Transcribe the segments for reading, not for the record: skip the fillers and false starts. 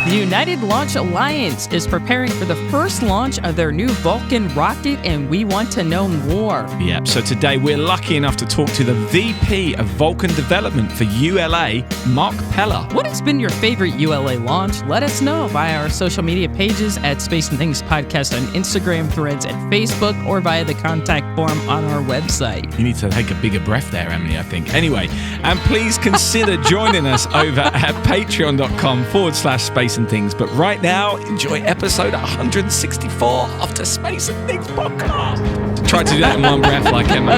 The United Launch Alliance is preparing for the first launch of their new Vulcan rocket, and we want to know more. Yep, so today we're lucky enough to talk to the VP of Vulcan Development for ULA, Mark Peller. What has been your favorite ULA launch? Let us know via our social media pages at Space and Things Podcast on Instagram, Threads, and Facebook, or via the contact form on our website. You need to take a bigger breath there, Emily, I think. Anyway, and please consider joining us over at patreon.com/Space and Things. But right now, enjoy episode 164 of the Space and Things podcast. Try to do that in one breath like Emily.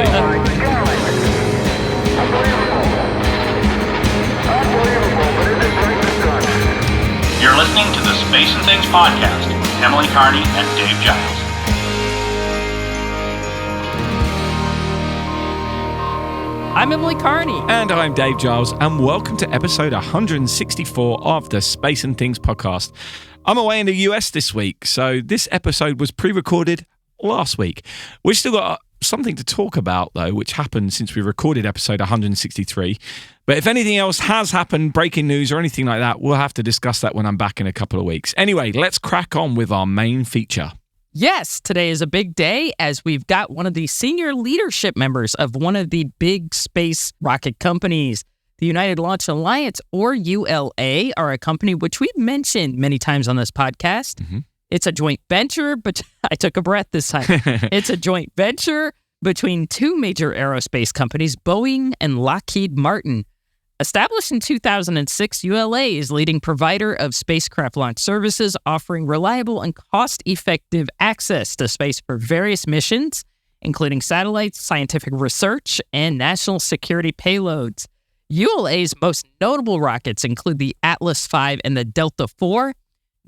You're listening to the Space and Things podcast with Emily Carney and Dave Giles. I'm Emily Carney. And I'm Dave Giles, and welcome to episode 164 of the Space and Things podcast. I'm away in the US this week, so this episode was pre-recorded last week. We've still got something to talk about, though, which happened since we recorded episode 163. But if anything else has happened, breaking news or anything like that, we'll have to discuss that when I'm back in a couple of weeks. Anyway, let's crack on with our main feature. Yes, today is a big day as we've got one of the senior leadership members of one of the big space rocket companies. The United Launch Alliance, or ULA, are a company which we've mentioned many times on this podcast. Mm-hmm. It's a joint venture, but I took a breath this time. It's a joint venture between two major aerospace companies, Boeing and Lockheed Martin. Established in 2006, ULA is leading provider of spacecraft launch services, offering reliable and cost-effective access to space for various missions, including satellites, scientific research, and national security payloads. ULA's most notable rockets include the Atlas V and the Delta IV,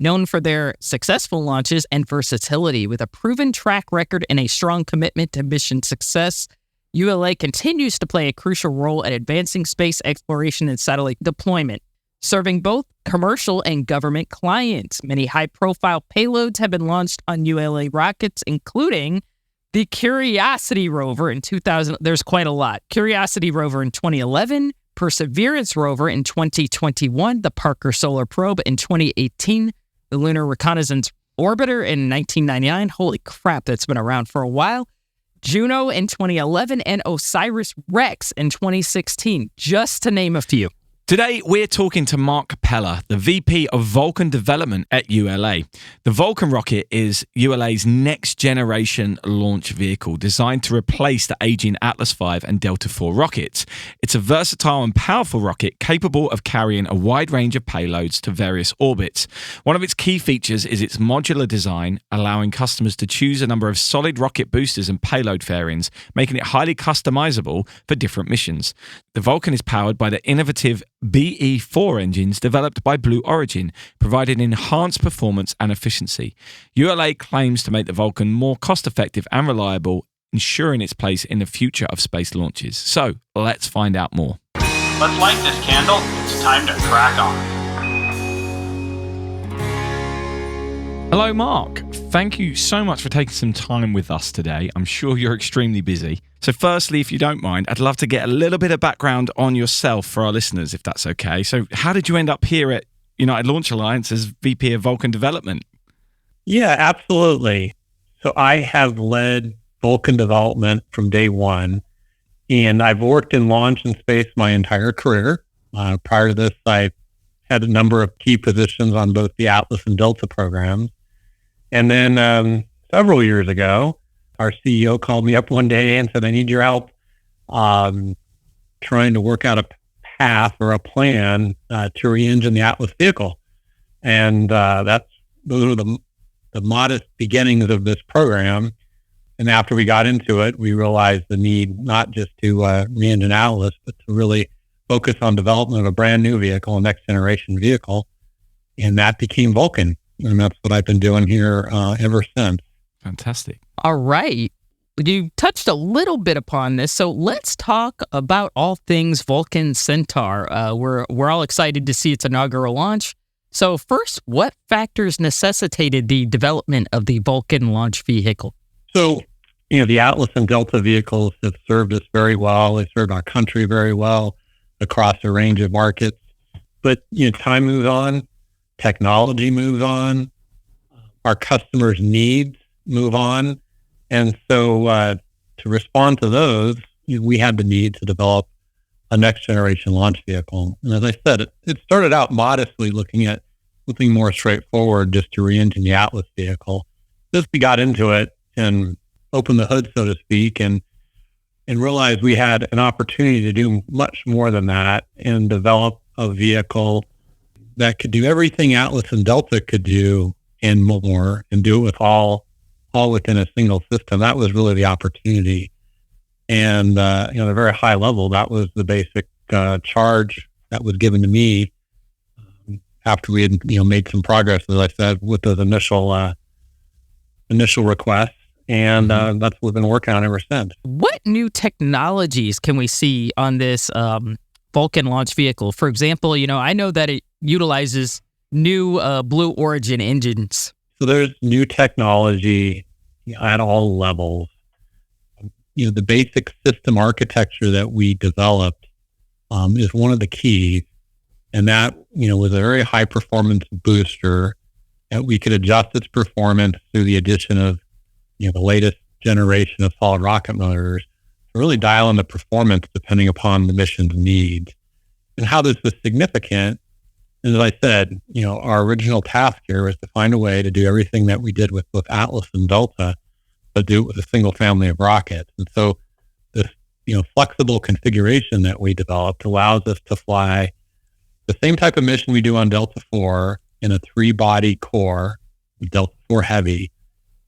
known for their successful launches and versatility. With a proven track record and a strong commitment to mission success, ULA continues to play a crucial role in advancing space exploration and satellite deployment, serving both commercial and government clients. Many high-profile payloads have been launched on ULA rockets, including the Curiosity rover in 2000. There's quite a lot. Curiosity rover in 2011, Perseverance rover in 2021, the Parker Solar Probe in 2018, the Lunar Reconnaissance Orbiter in 1999. Holy crap, that's been around for a while. Juno in 2011, and OSIRIS-REx in 2016, just to name a few. Today, we're talking to Mark Peller, the VP of Vulcan Development at ULA. The Vulcan rocket is ULA's next-generation launch vehicle designed to replace the aging Atlas V and Delta IV rockets. It's a versatile and powerful rocket capable of carrying a wide range of payloads to various orbits. One of its key features is its modular design, allowing customers to choose a number of solid rocket boosters and payload fairings, making it highly customizable for different missions. The Vulcan is powered by the innovative BE4 engines developed by Blue Origin, providing enhanced performance and efficiency. ULA claims to make the Vulcan more cost-effective and reliable, ensuring its place in the future of space launches. So, let's find out more. Let's light this candle. It's time to crack on. Hello, Mark. Thank you so much for taking some time with us today. I'm sure you're extremely busy. So firstly, if you don't mind, I'd love to get a little bit of background on yourself for our listeners, if that's okay. So how did you end up here at United Launch Alliance as VP of Vulcan Development? Yeah, absolutely. So I have led Vulcan Development from day one, and I've worked in launch and space my entire career. Prior to this, I had a number of key positions on both the Atlas and Delta programs. And then several years ago, our CEO called me up one day and said, I need your help trying to work out a path or a plan to re-engine the Atlas vehicle. And those were the modest beginnings of this program. And after we got into it, we realized the need not just to re-engine Atlas, but to really focus on development of a brand new vehicle, a next generation vehicle. And that became Vulcan. And that's what I've been doing here ever since. Fantastic. All right. You touched a little bit upon this, so let's talk about all things Vulcan Centaur. We're all excited to see its inaugural launch. So first, what factors necessitated the development of the Vulcan launch vehicle? So, the Atlas and Delta vehicles have served us very well. They served our country very well across a range of markets. But, time moves on. technology moves on, our customers' needs move on. And so to respond to those, we had the need to develop a next generation launch vehicle. And as I said, it started out modestly looking at something more straightforward, just to re-engine the Atlas vehicle. As we got into it and opened the hood, so to speak, and realized we had an opportunity to do much more than that and develop a vehicle that could do everything Atlas and Delta could do and more, and do it with all within a single system. That was really the opportunity. And, at a very high level, that was the basic charge that was given to me after we had, made some progress, as I said, with those initial requests. And that's what we've been working on ever since. What new technologies can we see on this Vulcan launch vehicle? For example, I know that it utilizes new Blue Origin engines. So there's new technology at all levels. The basic system architecture that we developed is one of the keys. And that, was a very high performance booster that we could adjust its performance through the addition of, the latest generation of solid rocket motors to really dial in the performance depending upon the mission's needs. And how this was significant, as I said, our original task here was to find a way to do everything that we did with both Atlas and Delta, but do it with a single family of rockets. And so this, flexible configuration that we developed allows us to fly the same type of mission we do on Delta IV in a 3-body core, Delta IV Heavy,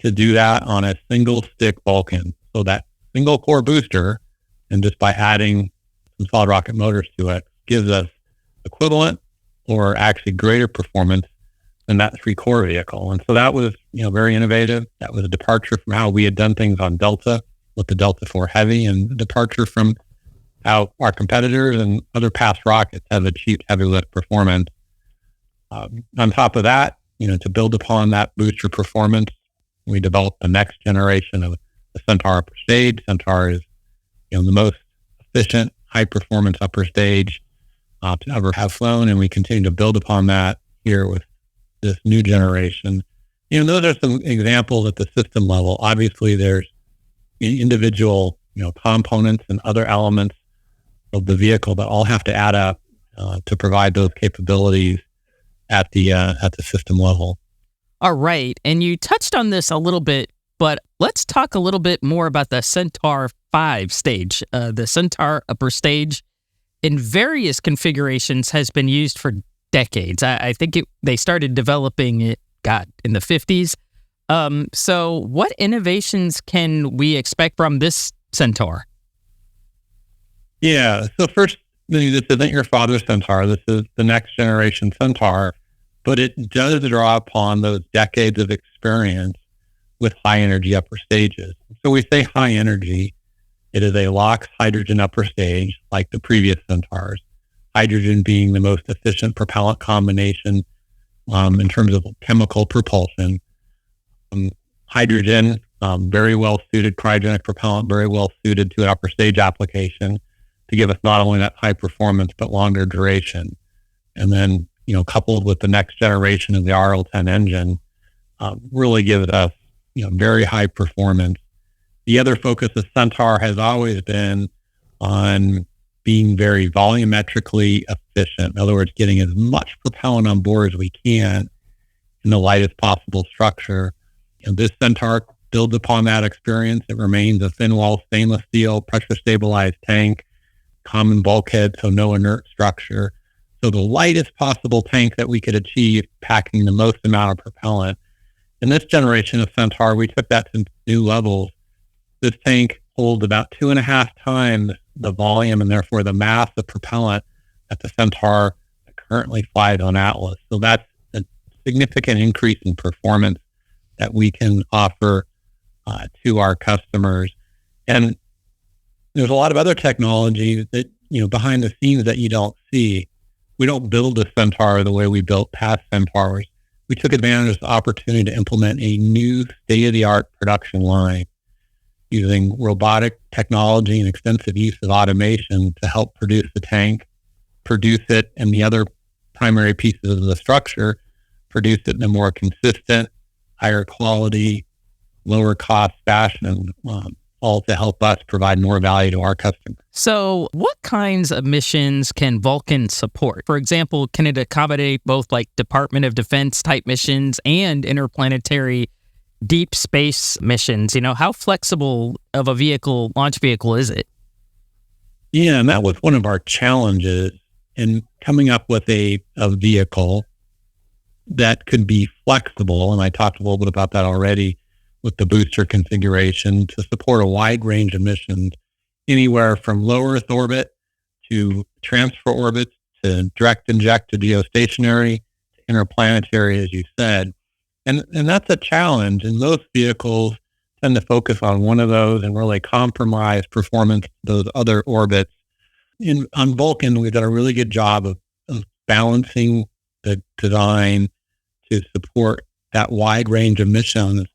to do that on a single stick Vulcan. So that single core booster, and just by adding some solid rocket motors to it, gives us equivalent or actually greater performance than that 3-core vehicle. And so that was, very innovative. That was a departure from how we had done things on Delta with the Delta IV Heavy, and a departure from how our competitors and other past rockets have achieved heavy lift performance. On top of that, to build upon that booster performance, we developed the next generation of the Centaur upper stage. Centaur is, the most efficient, high-performance upper stage to ever have flown, and we continue to build upon that here with this new generation. Those are some examples at the system level. Obviously, there's individual, components and other elements of the vehicle that all have to add up to provide those capabilities at the system level. All right. And you touched on this a little bit, but let's talk a little bit more about the Centaur 5 stage. The Centaur upper stage in various configurations has been used for decades. I think they started developing it, in the 50s. So what innovations can we expect from this Centaur? Yeah. So first, this isn't your father's Centaur. This is the next generation Centaur. But it does draw upon those decades of experience with high energy upper stages. So we say high energy, it is a LOX hydrogen upper stage like the previous Centaurs, hydrogen being the most efficient propellant combination in terms of chemical propulsion. Hydrogen, very well suited cryogenic propellant, very well suited to an upper stage application to give us not only that high performance, but longer duration. And then, coupled with the next generation of the RL-10 engine, really gives us, very high performance. The other focus of Centaur has always been on being very volumetrically efficient. In other words, getting as much propellant on board as we can in the lightest possible structure. This Centaur builds upon that experience. It remains a thin-wall stainless steel, pressure-stabilized tank, common bulkhead, so no inert structure. So the lightest possible tank that we could achieve, packing the most amount of propellant. In this generation of Centaur, we took that to new levels. This tank holds about 2.5 times the volume and therefore the mass of propellant that the Centaur currently flies on Atlas. So that's a significant increase in performance that we can offer to our customers. And there's a lot of other technology that, behind the scenes that you don't see. We don't build a Centaur the way we built past Centaurs. We took advantage of the opportunity to implement a new state-of-the-art production line using robotic technology and extensive use of automation to help produce the tank, produce it, and the other primary pieces of the structure produce it in a more consistent, higher quality, lower cost fashion, all to help us provide more value to our customers. So what kinds of missions can Vulcan support? For example, can it accommodate both like Department of Defense type missions and interplanetary deep space missions? How flexible of a launch vehicle is it? Yeah, and that was one of our challenges in coming up with a vehicle that could be flexible. And I talked a little bit about that already with the booster configuration to support a wide range of missions, anywhere from low Earth orbit to transfer orbits to direct inject to geostationary to interplanetary, as you said. And that's a challenge. And most vehicles tend to focus on one of those and really compromise performance to those other orbits. On Vulcan, we've done a really good job of balancing the design to support that wide range of missions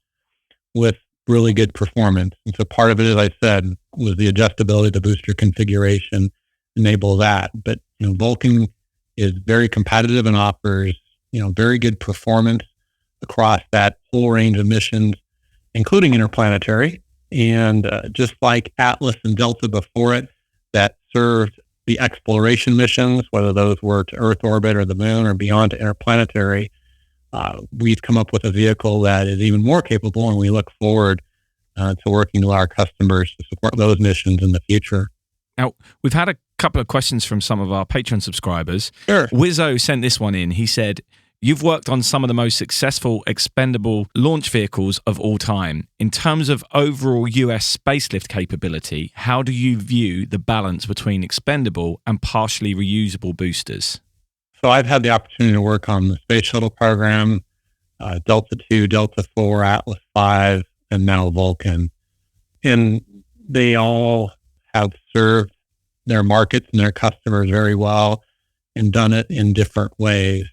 with really good performance. And so part of it, as I said, was the adjustability of the booster configuration, enable that. But, Vulcan is very competitive and offers, very good performance across that whole range of missions, including interplanetary. And just like Atlas and Delta before it, that served the exploration missions, whether those were to Earth orbit or the moon or beyond to interplanetary, we've come up with a vehicle that is even more capable, and we look forward to working with our customers to support those missions in the future. Now, we've had a couple of questions from some of our Patreon subscribers. Sure. Wizzo sent this one in. He said, you've worked on some of the most successful expendable launch vehicles of all time. In terms of overall US spacelift capability, how do you view the balance between expendable and partially reusable boosters? So I've had the opportunity to work on the space shuttle program, Delta II, Delta IV, Atlas V, and now Vulcan. And they all have served their markets and their customers very well and done it in different ways.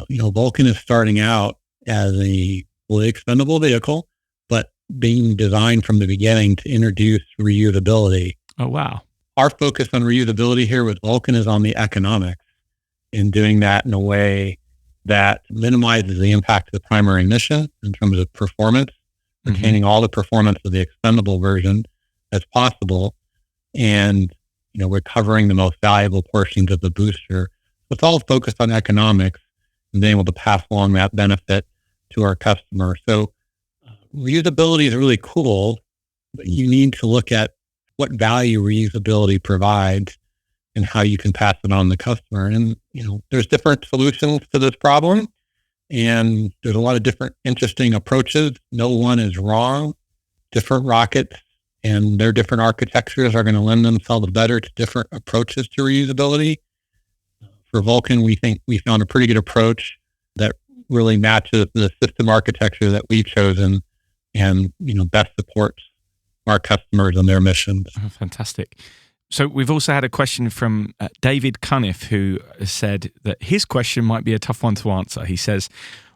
Vulcan is starting out as a fully expendable vehicle, but being designed from the beginning to introduce reusability. Oh, wow. Our focus on reusability here with Vulcan is on the economics, in doing that in a way that minimizes the impact of the primary mission in terms of performance, retaining all the performance of the expendable version as possible, and recovering the most valuable portions of the booster. So it's all focused on economics and being able to pass along that benefit to our customer. So reusability is really cool, but you need to look at what value reusability provides and how you can pass it on to the customer. And, there's different solutions to this problem, and there's a lot of different interesting approaches. No one is wrong. Different rockets and their different architectures are going to lend themselves better to different approaches to reusability. For Vulcan, we think we found a pretty good approach that really matches the system architecture that we've chosen and, best supports our customers and their missions. Oh, fantastic. So we've also had a question from David Cunniff, who said that his question might be a tough one to answer. He says,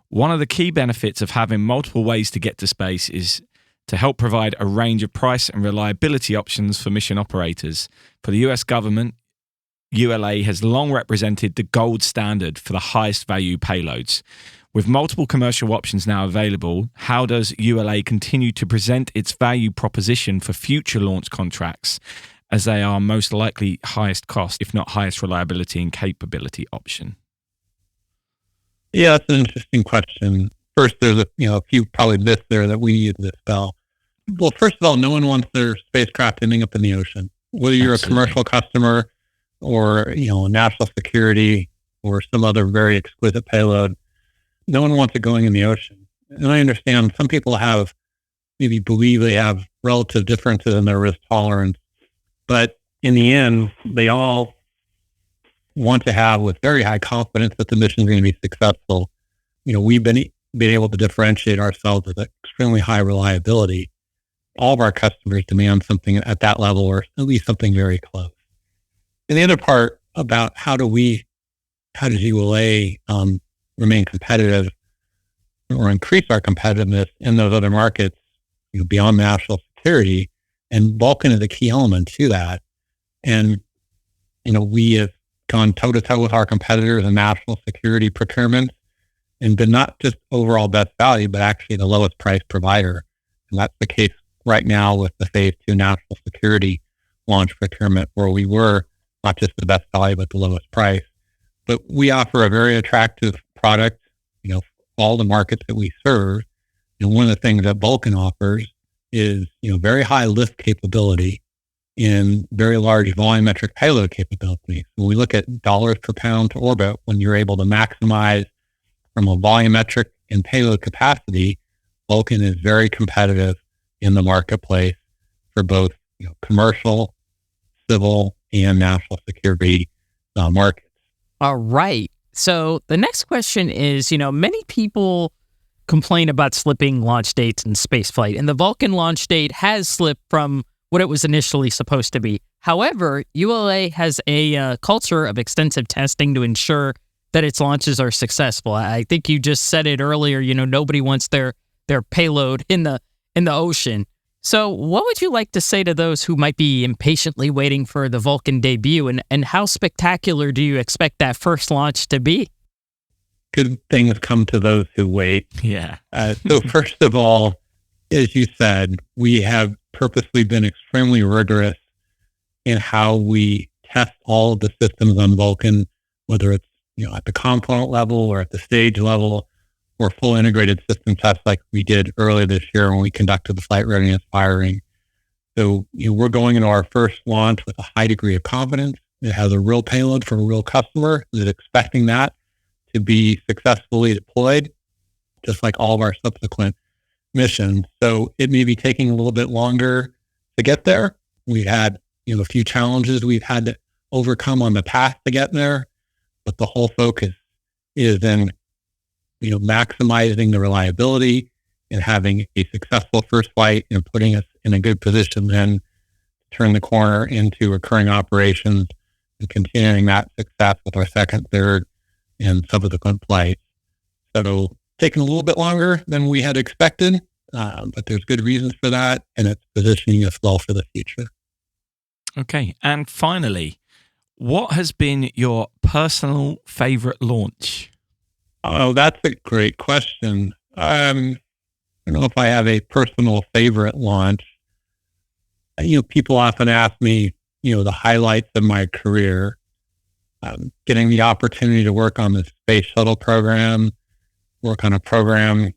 one of the key benefits of having multiple ways to get to space is to help provide a range of price and reliability options for mission operators. For the US government, ULA has long represented the gold standard for the highest value payloads. With multiple commercial options now available, how does ULA continue to present its value proposition for future launch contracts, as they are most likely highest cost, if not highest reliability and capability option? Yeah, that's an interesting question. First, there's a few probably myths there that we need to dispel. Well, first of all, no one wants their spacecraft ending up in the ocean. Whether you're Absolutely. A commercial customer or, national security or some other very exquisite payload, no one wants it going in the ocean. And I understand some people maybe believe they have relative differences in their risk tolerance, but in the end, they all want to have with very high confidence that the mission is going to be successful. We've been able to differentiate ourselves with extremely high reliability. All of our customers demand something at that level, or at least something very close. And the other part about how does ULA remain competitive or increase our competitiveness in those other markets, beyond national security, and Vulcan is a key element to that. And, we have gone toe-to-toe with our competitors in national security procurement and been not just overall best value, but actually the lowest price provider. And that's the case right now with the Phase 2 national security launch procurement, where we were not just the best value, but the lowest price. But we offer a very attractive product, for all the markets that we serve. And one of the things that Vulcan offers is, very high lift capability in very large volumetric payload capability. When we look at dollars per pound to orbit, when you're able to maximize from a volumetric and payload capacity, Vulcan is very competitive in the marketplace for both commercial, civil, and national security markets. All right. So the next question is, many people complain about slipping launch dates in spaceflight, and the Vulcan launch date has slipped from what it was initially supposed to be. However, ULA has a culture of extensive testing to ensure that its launches are successful. I think you just said it earlier, nobody wants their payload in the ocean. So what would you like to say to those who might be impatiently waiting for the Vulcan debut, and how spectacular do you expect that first launch to be? Good things come to those who wait. Yeah. So first of all, as you said, we have purposely been extremely rigorous in how we test all of the systems on Vulcan, whether it's at the component level or at the stage level, or full integrated system tests like we did earlier this year when we conducted the flight readiness firing. So we're going into our first launch with a high degree of confidence. It has a real payload for a real customer that's expecting that to be successfully deployed, just like all of our subsequent missions. So it may be taking a little bit longer to get there. We had a few challenges we've had to overcome on the path to get there, but the whole focus is in maximizing the reliability and having a successful first flight and putting us in a good position then to turn the corner into recurring operations and continuing that success with our second, third, and subsequent flights. So taking a little bit longer than we had expected, but there's good reasons for that, and it's positioning us well for the future. Okay. And finally, what has been your personal favorite launch? Oh, that's a great question. I don't know if I have a personal favorite launch. People often ask me, the highlights of my career. Getting the opportunity to work on the space shuttle program, work on a program,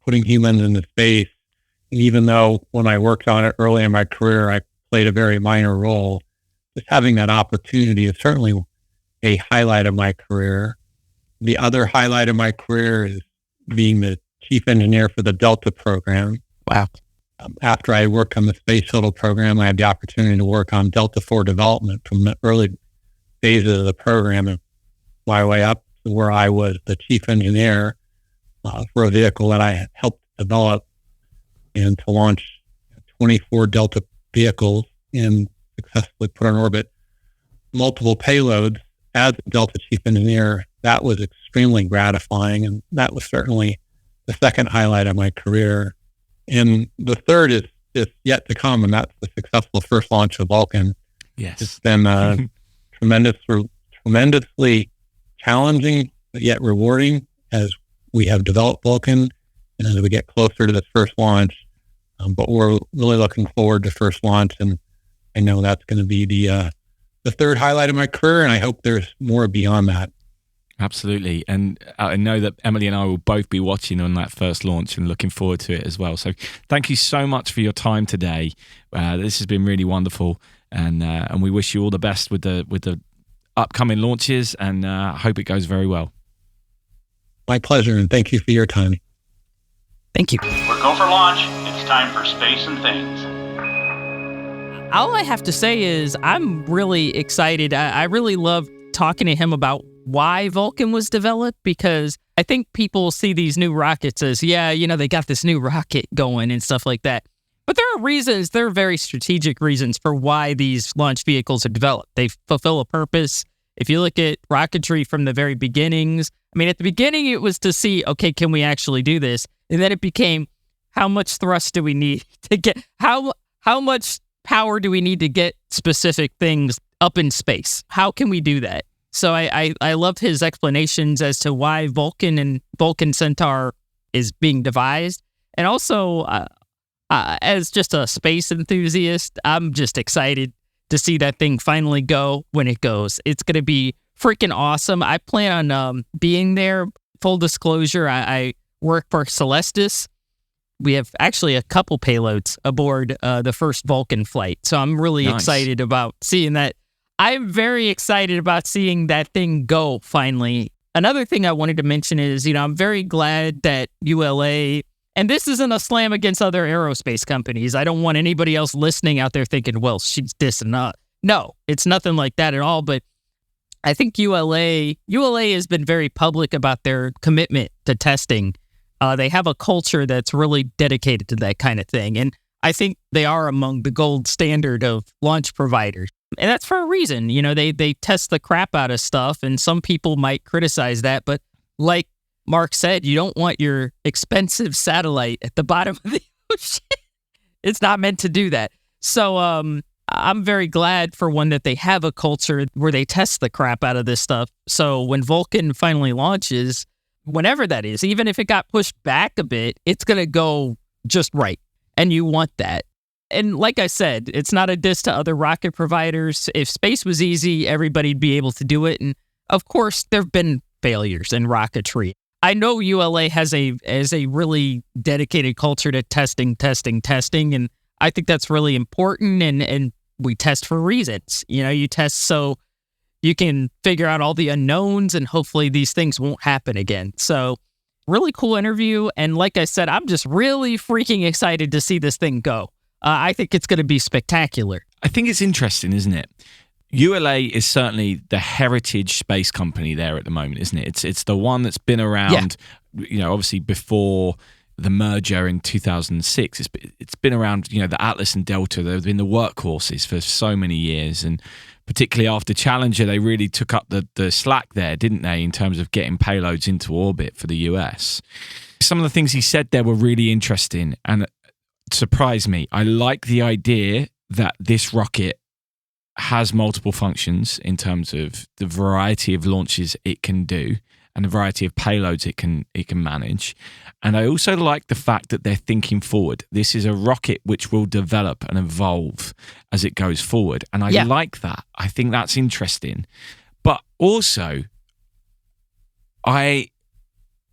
putting humans into space. And even though when I worked on it early in my career, I played a very minor role, just having that opportunity is certainly a highlight of my career. The other highlight of my career is being the chief engineer for the Delta program. Wow. After I worked on the space shuttle program, I had the opportunity to work on Delta 4 development from the early phases of the program and my way up to where I was the chief engineer for a vehicle that I helped develop and to launch 24 Delta vehicles and successfully put on orbit multiple payloads as a Delta chief engineer. That was extremely gratifying, and that was certainly the second highlight of my career. And the third is yet to come, and that's the successful first launch of Vulcan. Yes. It's been tremendously challenging, but yet rewarding as we have developed Vulcan and as we get closer to this first launch. But we're really looking forward to first launch, and I know that's going to be the third highlight of my career, and I hope there's more beyond that. Absolutely. And I know that Emily and I will both be watching on that first launch and looking forward to it as well. So thank you so much for your time today. This has been really wonderful. And we wish you all the best with the upcoming launches, and hope it goes very well. My pleasure. And thank you for your time. Thank you. We're go for launch. It's time for Space and Things. All I have to say is I'm really excited. I really love talking to him about why Vulcan was developed, because I think people see these new rockets as, they got this new rocket going and stuff like that. But there are reasons, there are very strategic reasons for why these launch vehicles are developed. They fulfill a purpose. If you look at rocketry from the very beginnings, at the beginning it was to see, okay, can we actually do this? And then it became, how much thrust do we need to get, how much power do we need to get specific things up in space? How can we do that? So I love his explanations as to why Vulcan and Vulcan Centaur is being devised. And also, as just a space enthusiast, I'm just excited to see that thing finally go when it goes. It's going to be freaking awesome. I plan on being there. Full disclosure, I work for Celestis. We have actually a couple payloads aboard the first Vulcan flight. So I'm really excited about seeing that. I'm very excited about seeing that thing go finally. Another thing I wanted to mention is, I'm very glad that ULA, and this isn't a slam against other aerospace companies. I don't want anybody else listening out there thinking, well, she's dissing up. No, it's nothing like that at all. But I think ULA has been very public about their commitment to testing. They have a culture that's really dedicated to that kind of thing. And I think they are among the gold standard of launch providers. And that's for a reason. They test the crap out of stuff, and some people might criticize that. But like Mark said, you don't want your expensive satellite at the bottom of the ocean. It's not meant to do that. So I'm very glad, for one, that they have a culture where they test the crap out of this stuff. So when Vulcan finally launches, whenever that is, even if it got pushed back a bit, it's going to go just right. And you want that. And like I said, it's not a diss to other rocket providers. If space was easy, everybody'd be able to do it. And of course, there have been failures in rocketry. I know ULA has a really dedicated culture to testing. And I think that's really important. And we test for reasons. You test so you can figure out all the unknowns, and hopefully these things won't happen again. So really cool interview. And like I said, I'm just really freaking excited to see this thing go. I think it's going to be spectacular. I think it's interesting, isn't it? ULA is certainly the heritage space company there at the moment, isn't it? It's the one that's been around, obviously before the merger in 2006. It's been around, the Atlas and Delta. They've been the workhorses for so many years. And particularly after Challenger, they really took up the slack there, didn't they, in terms of getting payloads into orbit for the US. Some of the things he said there were really interesting and surprised me. I like the idea that this rocket has multiple functions in terms of the variety of launches it can do and the variety of payloads it can manage. And I also like the fact that they're thinking forward. This is a rocket which will develop and evolve as it goes forward. And I like that. I think that's interesting. But also, I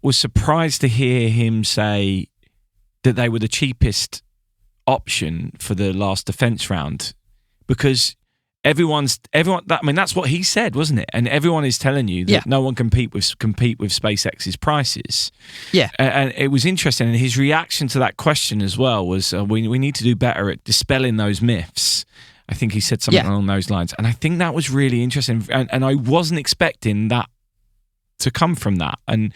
was surprised to hear him say that they were the cheapest option for the last defense round, because that's what he said, wasn't it? And everyone is telling you that no one compete with SpaceX's prices. Yeah. And it was interesting. And his reaction to that question as well was, we need to do better at dispelling those myths. I think he said something along those lines. And I think that was really interesting. And I wasn't expecting that to come from that. And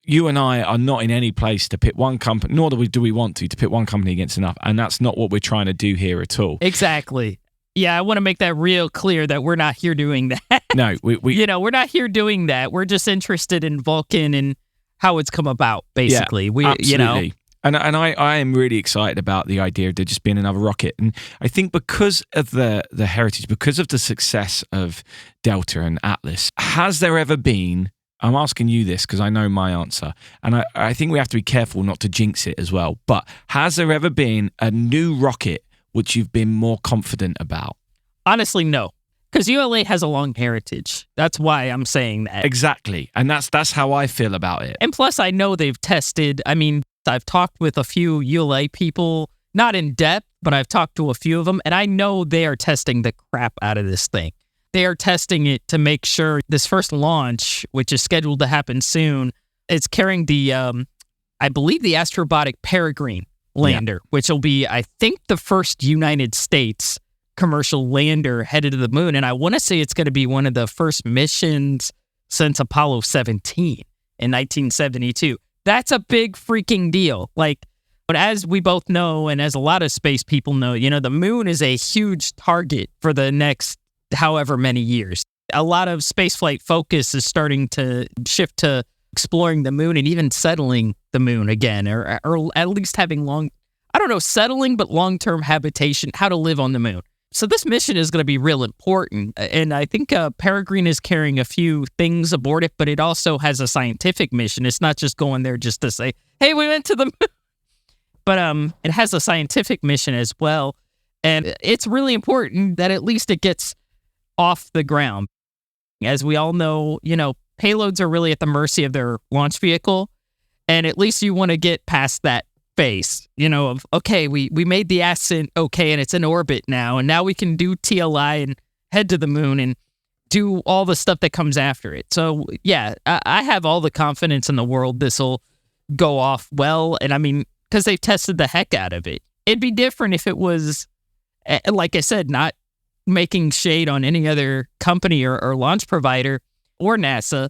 you and I are not in any place to pit one company, nor do we want to pit one company against another. And that's not what we're trying to do here at all. Exactly. Yeah, I want to make that real clear that we're not here doing that. No, we're not here doing that. We're just interested in Vulcan and how it's come about, basically. Absolutely. And I am really excited about the idea of there just being another rocket. And I think because of the heritage, because of the success of Delta and Atlas, has there ever been, I'm asking you this because I know my answer, and I think we have to be careful not to jinx it as well, but has there ever been a new rocket which you've been more confident about? Honestly, no. Because ULA has a long heritage. That's why I'm saying that. Exactly. And that's how I feel about it. And plus, I know they've tested. I mean, I've talked with a few ULA people, not in depth, but I've talked to a few of them, and I know they are testing the crap out of this thing. They are testing it to make sure this first launch, which is scheduled to happen soon, it's carrying the, I believe, the Astrobotic Peregrine lander, which will be, I think, the first United States commercial lander headed to the moon. And I want to say it's going to be one of the first missions since Apollo 17 in 1972. That's a big freaking deal. But as we both know, and as a lot of space people know, the moon is a huge target for the next however many years. A lot of spaceflight focus is starting to shift to exploring the moon and even settling the moon again, or at least having settling, but long-term habitation, how to live on the moon. So this mission is going to be real important. And I think Peregrine is carrying a few things aboard it, but it also has a scientific mission. It's not just going there just to say, hey, we went to the moon. But it has a scientific mission as well. And it's really important that at least it gets off the ground. As we all know, payloads are really at the mercy of their launch vehicle. And at least you want to get past that phase, of, okay, we made the ascent, okay, and it's in orbit now. And now we can do TLI and head to the moon and do all the stuff that comes after it. So, yeah, I have all the confidence in the world this will go off well. And I mean, because they've tested the heck out of it. It'd be different if it was, like I said, not making shade on any other company or launch provider or NASA.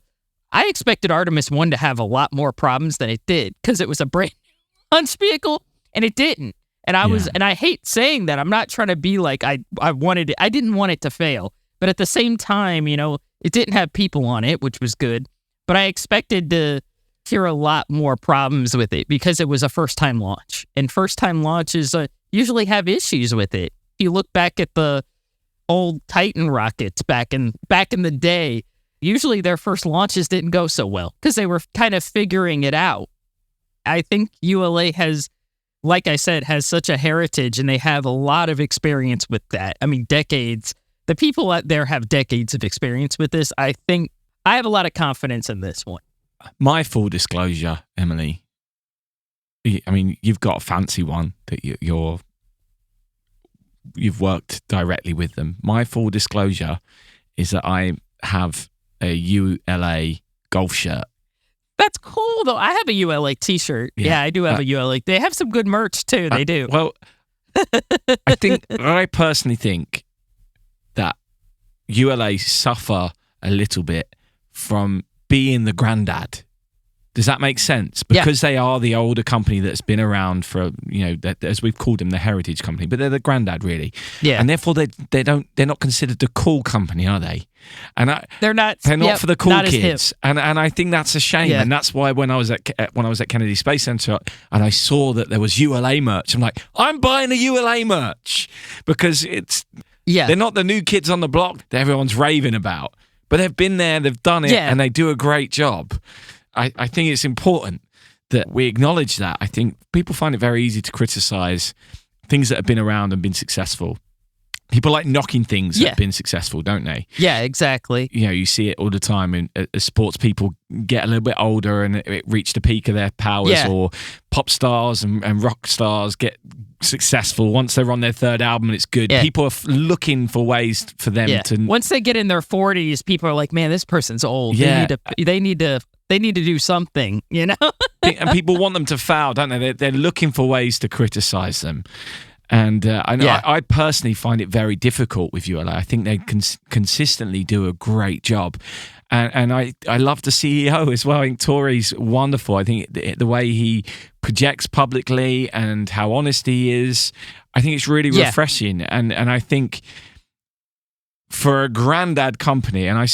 I expected Artemis 1 to have a lot more problems than it did because it was a brand new launch vehicle and it didn't. And I hate saying that. I'm not trying to be like I wanted it. I didn't want it to fail. But at the same time, it didn't have people on it, which was good. But I expected to hear a lot more problems with it because it was a first-time launch. And first-time launches usually have issues with it. If you look back at the old Titan rockets back in the day, usually their first launches didn't go so well because they were kind of figuring it out. I think ULA has, like I said, has such a heritage and they have a lot of experience with that. I mean, decades. The people out there have decades of experience with this. I think I have a lot of confidence in this one. My full disclosure, Emily, I mean, you've got a fancy one that you've worked directly with them. My full disclosure is that I have a ULA golf shirt. That's cool, though. I have a ULA t-shirt. Yeah, I do have a ULA. They have some good merch, too. They do. Well, I personally think that ULA suffer a little bit from being the granddad. Does that make sense? Because they are the older company that's been around for, as we've called them, the heritage company, but they're the granddad, really. Yeah. And therefore they're not considered the cool company, are they? And they're not for the cool kids. And I think that's a shame. Yeah. And that's why when I was at Kennedy Space Center and I saw that there was ULA merch, I'm like, I'm buying the ULA merch because they're not the new kids on the block that everyone's raving about, but they've been there, they've done it, and they do a great job. I think it's important that we acknowledge that. I think people find it very easy to criticize things that have been around and been successful. People like knocking things that have been successful, don't they? Yeah, exactly. You see it all the time and as sports people get a little bit older and it reach the peak of their powers, or pop stars and rock stars get successful once they're on their third album and it's good. People are looking for ways for them to... Once they get in their 40s, people are like, man, this person's old. They need to do something, And people want them to fail, don't they? They're looking for ways to criticize them. And I personally find it very difficult with ULA. I think they consistently do a great job. And I love the CEO as well. I think Tori's wonderful. I think the way he projects publicly and how honest he is, I think it's really refreshing. And I think for a granddad company, and I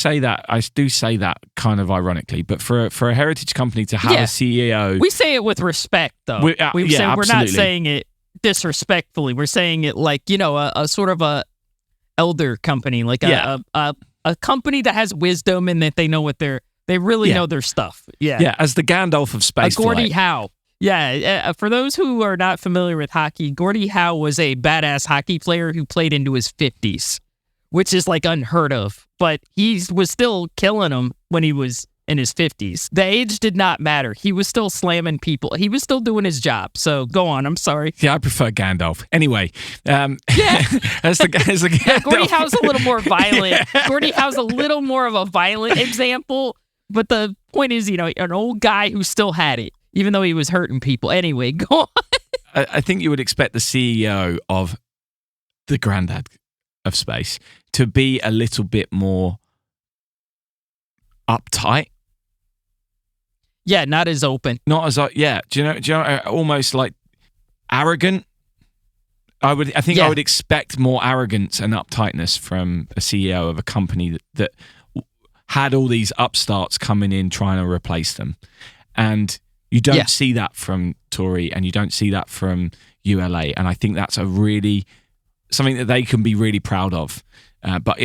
do say that kind of ironically, but for a heritage company to have a CEO... We say it with respect, though. We're not saying it disrespectfully. We're saying it like, a sort of a elder company, like a company that has wisdom and that they know what they really know their stuff. Yeah, as the Gandalf of space Gordie Howe. Yeah, for those who are not familiar with hockey, Gordie Howe was a badass hockey player who played into his 50s, which is like unheard of. But he was still killing them when he was in his 50s. The age did not matter. He was still slamming people. He was still doing his job. So go on. I'm sorry. Yeah, I prefer Gandalf. Anyway, as the Gandalf. Gordie Howe's a little more violent. Gordie Howe's a little more of a violent example. But the point is, an old guy who still had it, even though he was hurting people. Anyway, go on. I think you would expect the CEO of the granddad of space to be a little bit more uptight. Yeah, not as open. Not as do you know almost like arrogant. I would expect more arrogance and uptightness from a CEO of a company that had all these upstarts coming in trying to replace them. And you don't see that from Tori and you don't see that from ULA. And I think that's a really something that they can be really proud of. But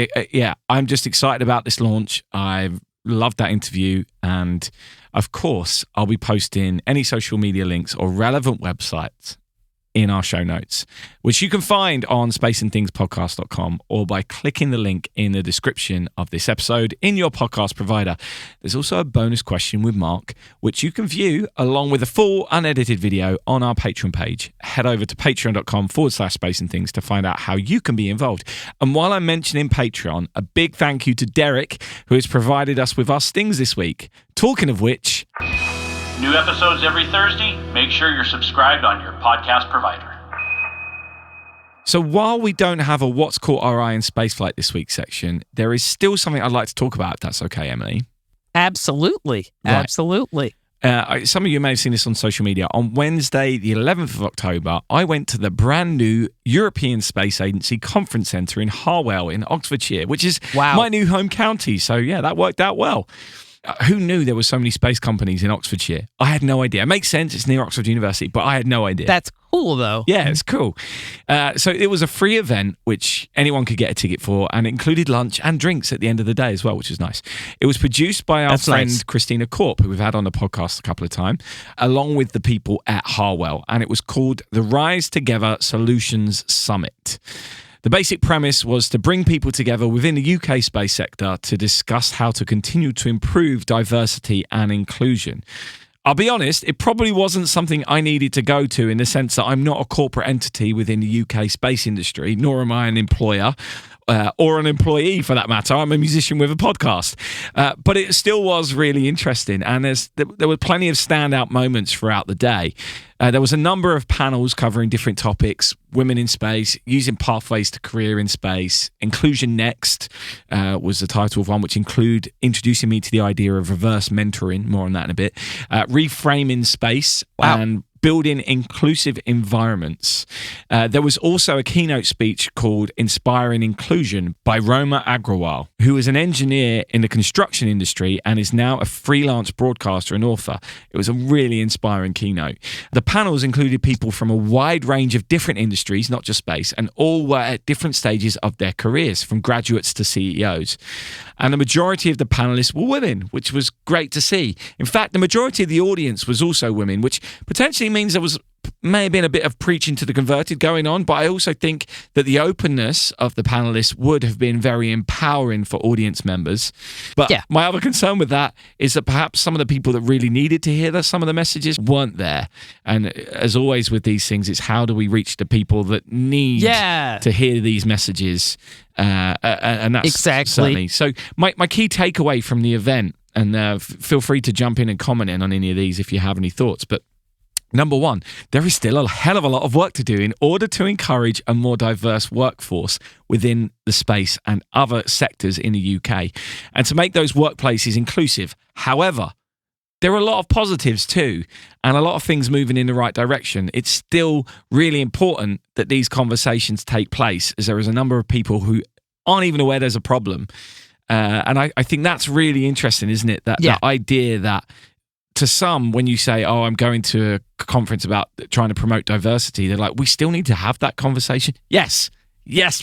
I'm just excited about this launch. I've loved that interview. And of course, I'll be posting any social media links or relevant websites in our show notes, which you can find on spaceandthingspodcast.com or by clicking the link in the description of this episode in your podcast provider. There's also a bonus question with Mark, which you can view along with a full unedited video on our Patreon page. Head over to patreon.com/spaceandthings to find out how you can be involved. And while I'm mentioning Patreon, a big thank you to Derek, who has provided us with our stings this week. Talking of which, new episodes every Thursday. Make sure you're subscribed on your podcast provider. so while we don't have a What's Caught Our Eye in Spaceflight this week section, there is still something I'd like to talk about, if that's okay, Emily. Absolutely. Right. Absolutely. Some of you may have seen this on social media. On Wednesday, the 11th of October, I went to the brand new European Space Agency Conference Centre in Harwell in Oxfordshire, which is my new home county. So yeah, that worked out well. Who knew there were so many space companies in Oxfordshire? I had no idea. It makes sense. It's near Oxford University, but I had no idea. That's cool, though. Yeah, it's cool. So it was a free event, which anyone could get a ticket for, and it included lunch and drinks at the end of the day as well, which is nice. It was produced by our friend Christina Korp, who we've had on the podcast a couple of times, along with the people at Harwell, and it was called the Rise Together Solutions Summit. The basic premise was to bring people together within the UK space sector to discuss how to continue to improve diversity and inclusion. I'll be honest, it probably wasn't something I needed to go to in the sense that I'm not a corporate entity within the UK space industry, nor am I an employer or an employee for that matter. I'm a musician with a podcast. But it still was really interesting. And there were plenty of standout moments throughout the day. There was a number of panels covering different topics: women in space, using pathways to career in space, Inclusion Next was the title of one, which include introducing me to the idea of reverse mentoring, more on that in a bit, reframing space, and building inclusive environments. There was also a keynote speech called Inspiring Inclusion by Roma Agrawal, who is an engineer in the construction industry and is now a freelance broadcaster and author. It was a really inspiring keynote. The panels included people from a wide range of different industries, not just space, and all were at different stages of their careers, from graduates to CEOs. And the majority of the panelists were women, which was great to see. In fact, the majority of the audience was also women, which potentially means there may have been a bit of preaching to the converted going on, but I also think that the openness of the panelists would have been very empowering for audience members. But my other concern with that is that perhaps some of the people that really needed to hear some of the messages weren't there. And as always with these things, it's how do we reach the people that need to hear these messages? And that's certainly. So my key takeaway from the event, and feel free to jump in and comment in on any of these if you have any thoughts, but number one, there is still a hell of a lot of work to do in order to encourage a more diverse workforce within the space and other sectors in the UK, and to make those workplaces inclusive. However, there are a lot of positives too, and a lot of things moving in the right direction. It's still really important that these conversations take place, as there is a number of people who aren't even aware there's a problem. And I think that's really interesting, isn't it? That idea that to some, when you say, oh, I'm going to a conference about trying to promote diversity, they're like, we still need to have that conversation. Yes,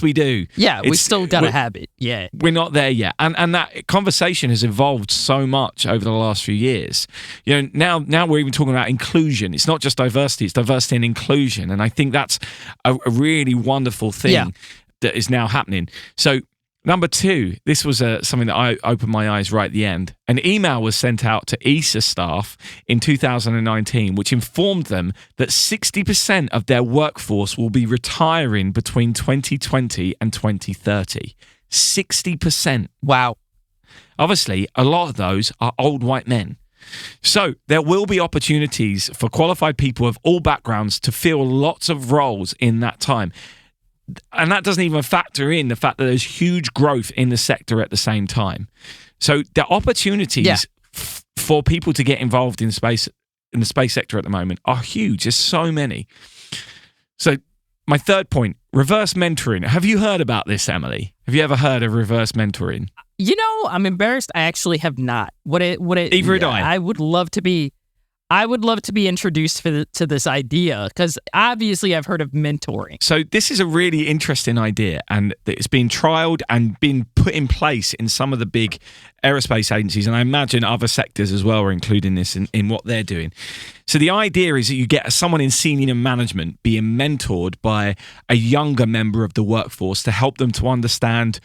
we do. Yeah, we still got to have it. Yeah. We're not there yet. And that conversation has evolved so much over the last few years. You know, now we're even talking about inclusion. It's not just diversity, it's diversity and inclusion. And I think that's a really wonderful thing that is now happening. So, number two, this was something that I opened my eyes right at the end. An email was sent out to ESA staff in 2019, which informed them that 60% of their workforce will be retiring between 2020 and 2030. 60%. Wow. Obviously, a lot of those are old white men. So there will be opportunities for qualified people of all backgrounds to fill lots of roles in that time. And that doesn't even factor in the fact that there's huge growth in the sector at the same time. So the opportunities for people to get involved in the space sector at the moment are huge. There's so many. So my third point, reverse mentoring. Have you heard about this, Emily? Have you ever heard of reverse mentoring? You know, I'm embarrassed. I actually have not. Either did I. I would love to be. I would love to be introduced to this idea because obviously I've heard of mentoring. So this is a really interesting idea, and it's been trialed and been put in place in some of the big aerospace agencies, and I imagine other sectors as well are including this in what they're doing. So the idea is that you get someone in senior management being mentored by a younger member of the workforce to help them to understand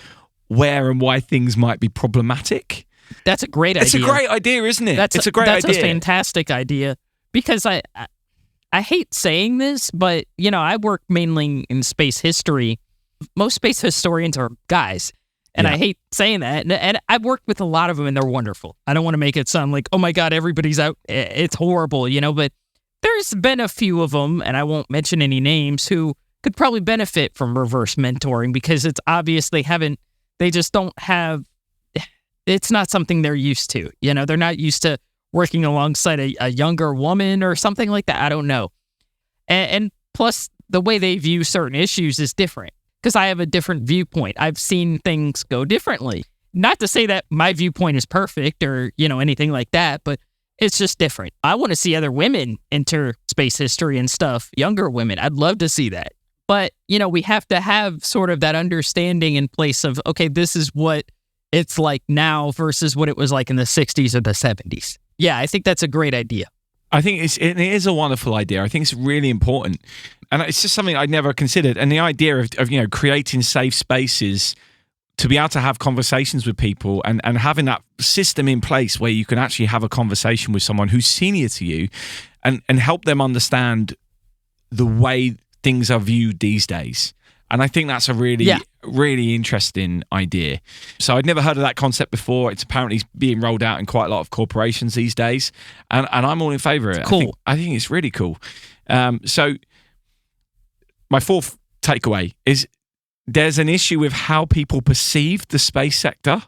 where and why things might be problematic. That's a great idea. It's a great idea, isn't it? That's a great idea. That's a fantastic idea because I hate saying this, but I work mainly in space history. Most space historians are guys, and I hate saying that. And I've worked with a lot of them, and they're wonderful. I don't want to make it sound like, oh my God, everybody's out. It's horrible, but there's been a few of them, and I won't mention any names, who could probably benefit from reverse mentoring because it's obvious they just don't have. It's not something they're used to. They're not used to working alongside a younger woman or something like that. I don't know. And plus, the way they view certain issues is different because I have a different viewpoint. I've seen things go differently. Not to say that my viewpoint is perfect or, anything like that, but it's just different. I want to see other women enter space history and stuff, younger women. I'd love to see that. But, we have to have sort of that understanding in place of, okay, this is what it's like now versus what it was like in the 60s or the 70s. Yeah, I think that's a great idea. I think it is a wonderful idea. I think it's really important. And it's just something I'd never considered. And the idea of creating safe spaces to be able to have conversations with people and having that system in place where you can actually have a conversation with someone who's senior to you and help them understand the way things are viewed these days. And I think that's a really, really interesting idea. So I'd never heard of that concept before. It's apparently being rolled out in quite a lot of corporations these days. And I'm all in favor of it. Cool. I think it's really cool. So my fourth takeaway is there's an issue with how people perceive the space sector.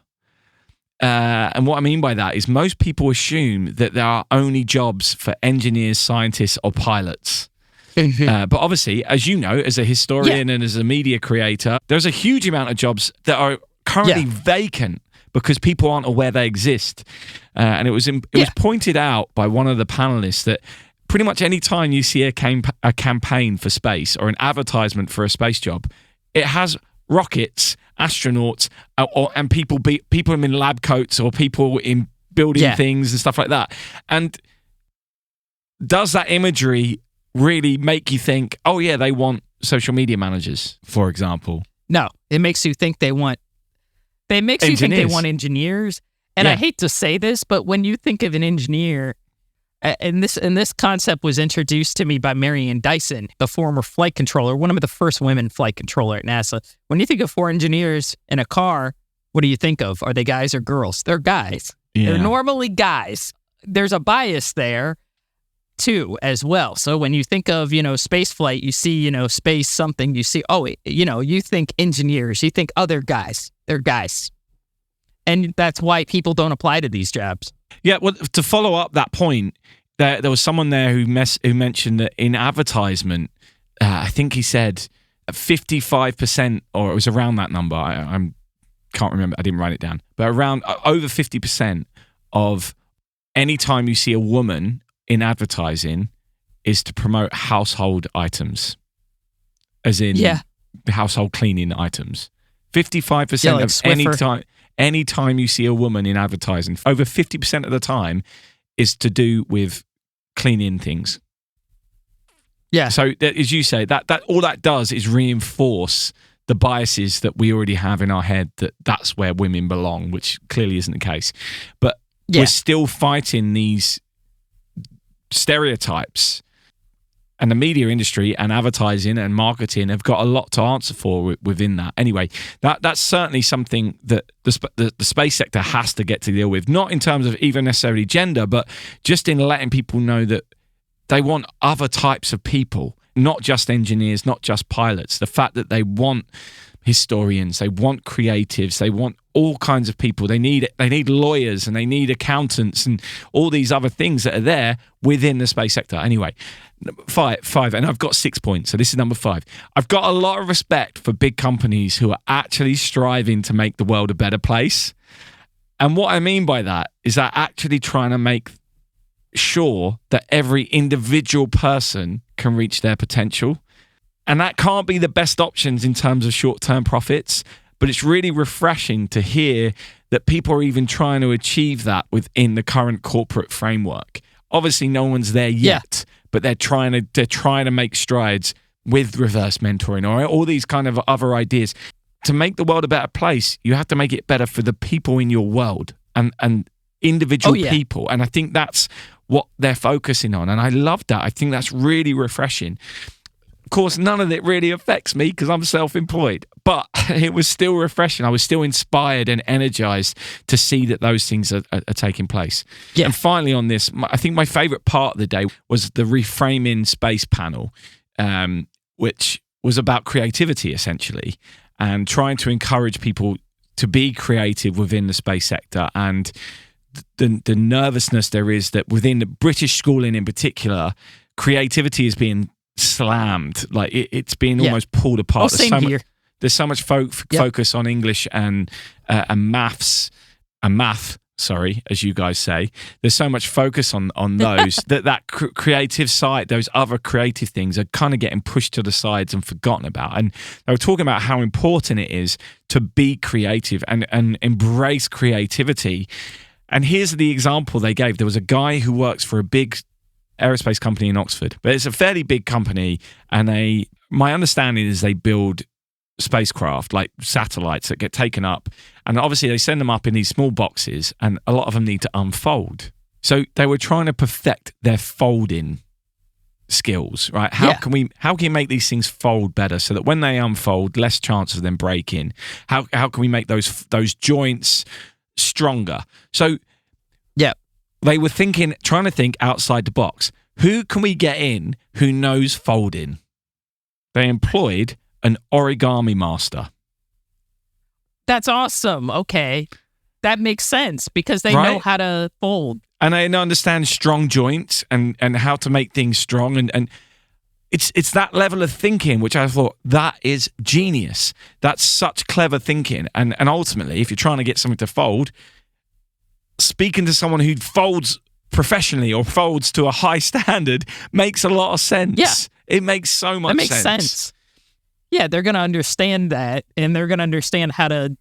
And what I mean by that is most people assume that there are only jobs for engineers, scientists, or pilots. But obviously, as you know, as a historian and as a media creator, there's a huge amount of jobs that are currently vacant because people aren't aware they exist. And it was pointed out by one of the panelists that pretty much any time you see a campaign for space or an advertisement for a space job, it has rockets, astronauts, and people in lab coats or people in building things and stuff like that. And does that imagery really make you think, oh yeah, they want social media managers, for example? No, it makes you think they want engineers. And I hate to say this, but when you think of an engineer, and this concept was introduced to me by Marianne Dyson, the former flight controller, one of the first women flight controller at NASA. When you think of 4 engineers in a car, what do you think of? Are they guys or girls? They're guys. Yeah. They're normally guys. There's a bias there too, as well. So when you think of, space flight, you see, space something, you see, you think engineers, you think other guys. They're guys. And that's why people don't apply to these jobs. Yeah, well, to follow up that point, there was someone there who mentioned that in advertisement, I think he said 55%, or it was around that number, I can't remember, I didn't write it down, but around over 50% of any time you see a woman in advertising is to promote household items, as in household cleaning items. 55% of any time you see a woman in advertising, over 50% of the time is to do with cleaning things. Yeah. So as you say, that all that does is reinforce the biases that we already have in our head that's where women belong, which clearly isn't the case. But we're still fighting these stereotypes, and the media industry and advertising and marketing have got a lot to answer for within that. Anyway, that's certainly something that the space sector has to get to deal with, not in terms of even necessarily gender, but just in letting people know that they want other types of people, not just engineers, not just pilots. The fact that they want historians, they want creatives, they want all kinds of people. They need lawyers and they need accountants and all these other things that are there within the space sector. Anyway, five, and I've got 6 points. So this is number 5. I've got a lot of respect for big companies who are actually striving to make the world a better place. And what I mean by that is that actually trying to make sure that every individual person can reach their potential. And that can't be the best options in terms of short-term profits, but it's really refreshing to hear that people are even trying to achieve that within the current corporate framework. Obviously, no one's there yet, but they're trying to make strides with reverse mentoring or all these kind of other ideas. To make the world a better place, you have to make it better for the people in your world and individual people. And I think that's what they're focusing on. And I love that. I think that's really refreshing. Of course, none of it really affects me because I'm self-employed, but it was still refreshing. I was still inspired and energized to see that those things are taking place. Yeah. And finally on this, I think my favorite part of the day was the Reframing Space panel, which was about creativity essentially and trying to encourage people to be creative within the space sector and the nervousness there is that within the British schooling in particular, creativity is being slammed, like it's being almost pulled apart. There's so much focus on English and math, as you guys say. There's so much focus on those that creative side, those other creative things are kind of getting pushed to the sides and forgotten about. And they were talking about how important it is to be creative and embrace creativity. And here's the example they gave. There was a guy who works for a big aerospace company in Oxford, but it's a fairly big company, and my understanding is they build spacecraft like satellites that get taken up, and obviously they send them up in these small boxes, and a lot of them need to unfold. So they were trying to perfect their folding skills, right? How can you make these things fold better so that when they unfold, less chance of them breaking? How can we make those joints stronger? So they were trying to think outside the box. Who can we get in who knows folding? They employed an origami master. That's awesome. Okay. That makes sense because they know how to fold. And they understand strong joints and how to make things strong. And it's that level of thinking, which I thought, that is genius. That's such clever thinking. And ultimately, if you're trying to get something to fold, speaking to someone who folds professionally or folds to a high standard makes a lot of sense. Yeah. It makes so much sense. That makes sense. Yeah, they're going to understand that, and they're going to understand how to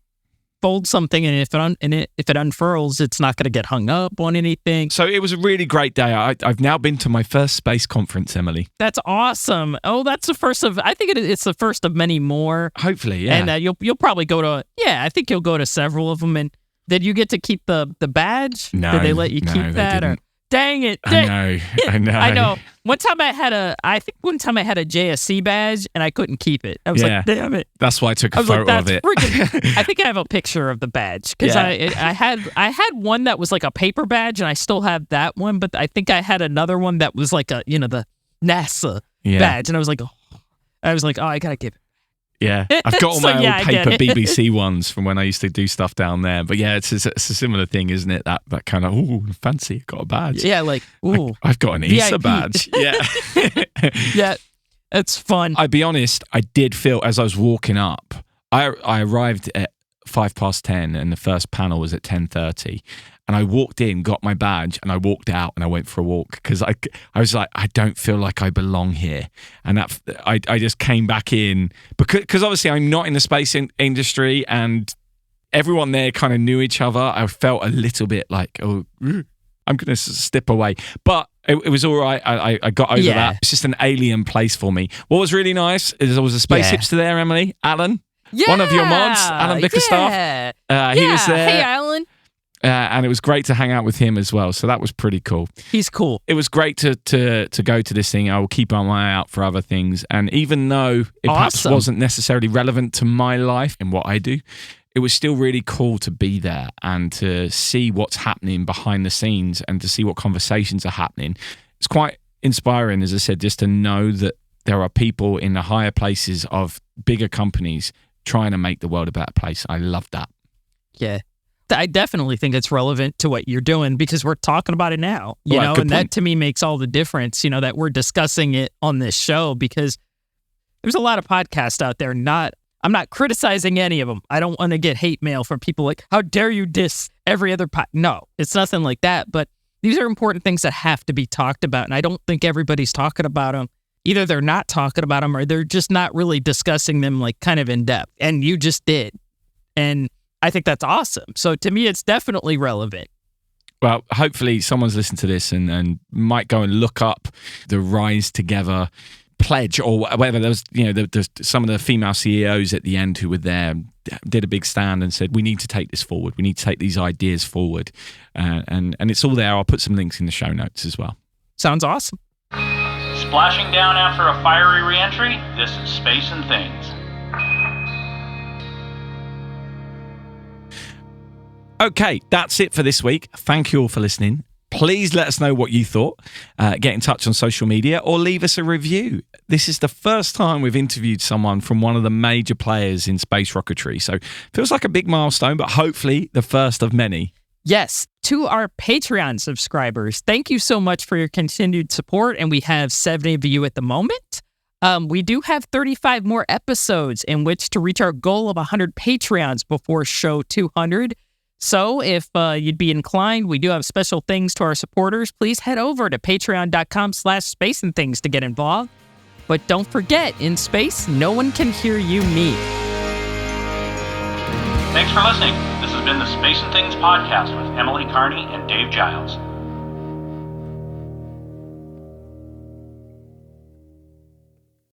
fold something, and if it unfurls, it's not going to get hung up on anything. So it was a really great day. I've now been to my first space conference, Emily. That's awesome. Oh, that's the first of, I think it's the first of many more. Hopefully, yeah. And you'll probably go to, I think you'll go to several of them. And did you get to keep the badge? No. Did they let you keep that? Or, dang it. I know. One time I had a JSC badge and I couldn't keep it. I was like, damn it. That's why I took a photo of it. I think I have a picture of the badge because I had one that was like a paper badge and I still have that one, but I think I had another one that was like the NASA badge, and I was like, oh, I gotta give it. Yeah, I've got all my old paper BBC ones from when I used to do stuff down there. But yeah, it's a similar thing, isn't it? That kind of, ooh, fancy, got a badge. Yeah, like, ooh. I've got an ESA badge. Yeah. Yeah, it's fun. I'll be honest, I did feel, as I was walking up, I arrived at 10:05 and the first panel was at 10:30. And I walked in, got my badge, and I walked out and I went for a walk because I was like, I don't feel like I belong here. And that I just came back in because obviously I'm not in the space industry and everyone there kind of knew each other. I felt a little bit like, oh, I'm going to step away. But it was all right. I got over that. It's just an alien place for me. What was really nice is there was a space hipster there, Emily. Alan, one of your mods, Alan Bickerstaff. He was there. Hey, Alan. And it was great to hang out with him as well. So that was pretty cool. He's cool. It was great to go to this thing. I will keep an eye out for other things. And even though it perhaps wasn't necessarily relevant to my life and what I do, it was still really cool to be there and to see what's happening behind the scenes and to see what conversations are happening. It's quite inspiring, as I said, just to know that there are people in the higher places of bigger companies trying to make the world a better place. I love that. Yeah. I definitely think it's relevant to what you're doing because we're talking about it now, you know, and that to me makes all the difference, you know, that we're discussing it on this show because there's a lot of podcasts out there. I'm not criticizing any of them. I don't want to get hate mail from people like, how dare you diss every other No, it's nothing like that. But These are important things that have to be talked about, and I don't think everybody's talking about them. Either they're not talking about them or they're just not really discussing them like kind of in depth, and you just did. And I think that's awesome. So to me, it's definitely relevant. Well, hopefully someone's listened to this and might go and look up the Rise Together pledge or whatever. There was, there's some of the female CEOs at the end who were there, did a big stand and said, we need to take this forward. We need to take these ideas forward. And it's all there. I'll put some links in the show notes as well. Sounds awesome. Splashing down after a fiery re-entry, this is Space and Things. Okay, that's it for this week. Thank you all for listening. Please let us know what you thought. Get in touch on social media or leave us a review. This is the first time we've interviewed someone from one of the major players in space rocketry. So feels like a big milestone, but hopefully the first of many. Yes, to our Patreon subscribers, thank you so much for your continued support. And we have 70 of you at the moment. We do have 35 more episodes in which to reach our goal of 100 Patreons before show 200. So if you'd be inclined, we do have special things to our supporters. Please head over to patreon.com/spaceandthings to get involved. But don't forget, in space, no one can hear you me. Thanks for listening. This has been the Space and Things podcast with Emily Carney and Dave Giles.